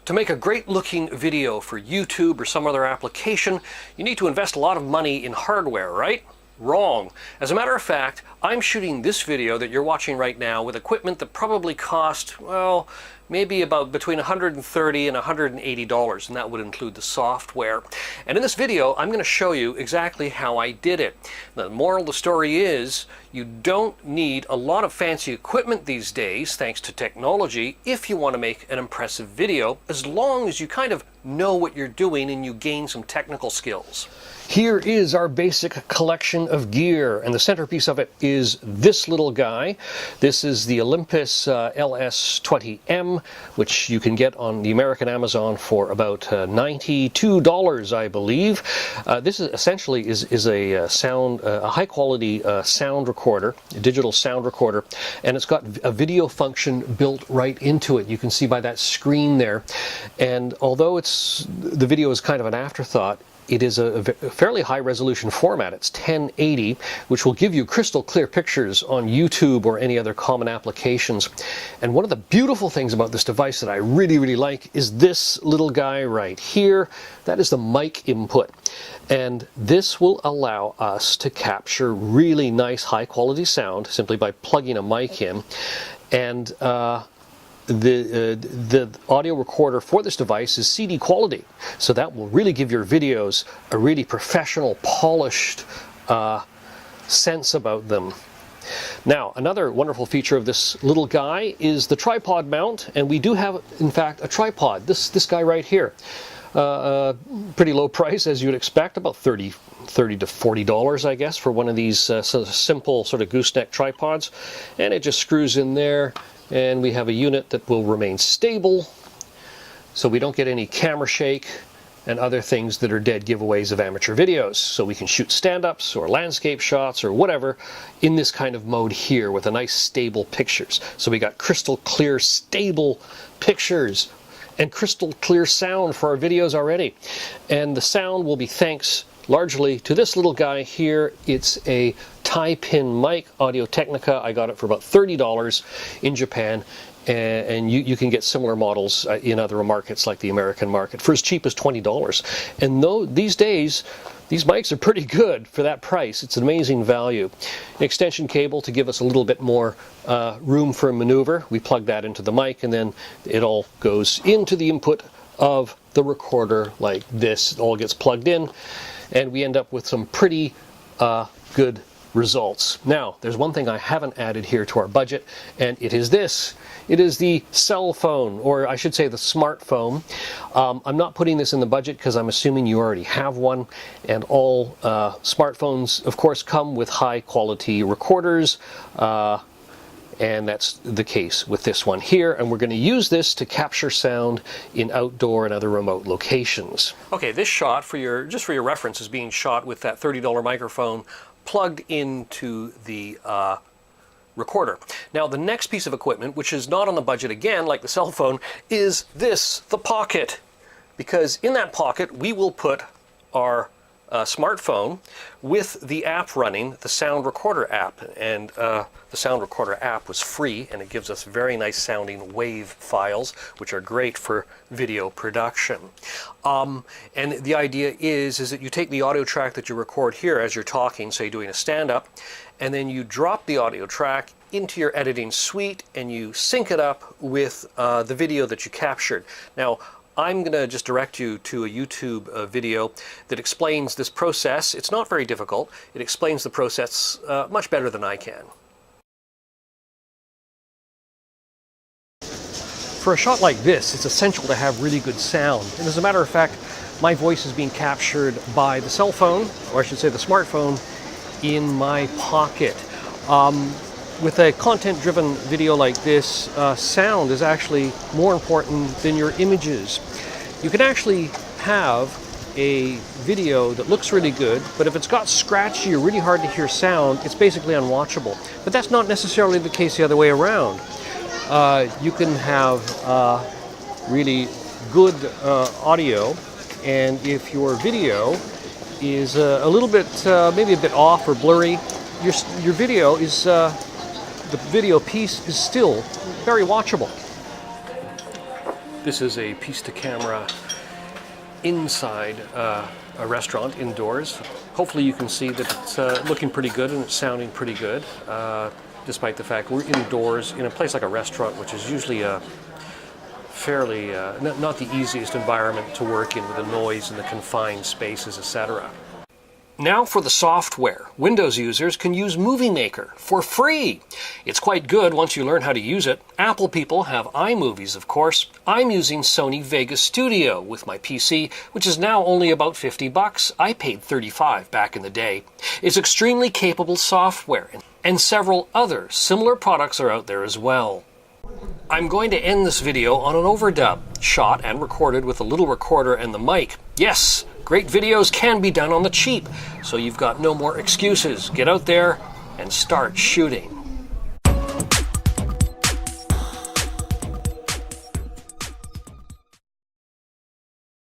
To make a great looking video for YouTube or some other application, you need to invest a lot of money in hardware, right? Wrong. As a matter of fact, I'm shooting this video that you're watching right now with equipment that probably cost, well, maybe about between $130 and $180, and that would include the software. And in this video, I'm going to show you exactly how I did it. The moral of the story is, you don't need a lot of fancy equipment these days, thanks to technology, if you want to make an impressive video, as long as you kind of know what you're doing and you gain some technical skills. Here is our basic collection of gear, and the centerpiece of it is this little guy. This is the Olympus LS-20m, which you can get on the American Amazon for about $92, I believe. This is essentially is a high-quality sound recorder, a digital sound recorder, and it's got a video function built right into it. You can see by that screen there. And although the video is kind of an afterthought, it is a fairly high resolution format. It's 1080, which will give you crystal clear pictures on YouTube or any other common applications. And one of the beautiful things about this device that I really like is this little guy right here. That is the mic input. And this will allow us to capture really nice high quality sound simply by plugging a mic in. And the audio recorder for this device is CD quality, so that will really give your videos a really professional, polished sense about them. Now, another wonderful feature of this little guy is the tripod mount, and we do have, in fact, a tripod. This guy right here. Pretty low price, as you'd expect, about $30 to $40, I guess, for one of these sort of simple sort of gooseneck tripods. And it just screws in there, and we have a unit that will remain stable, so we don't get any camera shake and other things that are dead giveaways of amateur videos. So we can shoot stand-ups or landscape shots or whatever in this kind of mode here with a nice stable pictures. So we got crystal clear, stable pictures and crystal clear sound for our videos already. And the sound will be thanks largely to this little guy here. It's a tie-pin mic, Audio-Technica. I got it for about $30 in Japan, and you can get similar models in other markets like the American market for as cheap as $20. And though these days, these mics are pretty good for that price. It's an amazing value. An extension cable to give us a little bit more room for maneuver. We plug that into the mic, and then it all goes into the input of the recorder like this. It all gets plugged in, and we end up with some pretty good results. Now, there's one thing I haven't added here to our budget, and it is this. It is the cell phone, or I should say the smartphone. I'm not putting this in the budget because I'm assuming you already have one, and all smartphones, of course, come with high quality recorders, and that's the case with this one here, and we're going to use this to capture sound in outdoor and other remote locations. Okay, this shot, just for your reference, is being shot with that $30 microphone plugged into the recorder. Now, the next piece of equipment, which is not on the budget again, like the cell phone, is this, the pocket. Because in that pocket, we will put our smartphone with the app running, the sound recorder app. And the sound recorder app was free, and it gives us very nice sounding wave files, which are great for video production. And the idea is that you take the audio track that you record here as you're talking, say doing a stand-up, and then you drop the audio track into your editing suite and you sync it up with the video that you captured. Now, I'm going to just direct you to a YouTube video that explains this process. It's not very difficult. It explains the process much better than I can. For a shot like this, it's essential to have really good sound. And as a matter of fact, my voice is being captured by the cell phone, or I should say the smartphone, in my pocket. With a content-driven video like this, sound is actually more important than your images. You can actually have a video that looks really good, but if it's got scratchy or really hard to hear sound, it's basically unwatchable. But that's not necessarily the case the other way around. You can have really good audio, and if your video is a little bit, maybe a bit off or blurry, your video is, the video piece is still very watchable. This is a piece to camera inside a restaurant indoors. Hopefully you can see that it's looking pretty good and it's sounding pretty good, despite the fact we're indoors in a place like a restaurant, which is usually a fairly not the easiest environment to work in with the noise and the confined spaces, etc. Now for the software. Windows users can use Movie Maker for free. It's quite good once you learn how to use it. Apple people have iMovies, of course. I'm using Sony Vegas Studio with my PC, which is now only about $50. I paid $35 back in the day. It's extremely capable software, and several other similar products are out there as well. I'm going to end this video on an overdub, shot and recorded with a little recorder and the mic. Yes! Great videos can be done on the cheap, so you've got no more excuses. Get out there and start shooting.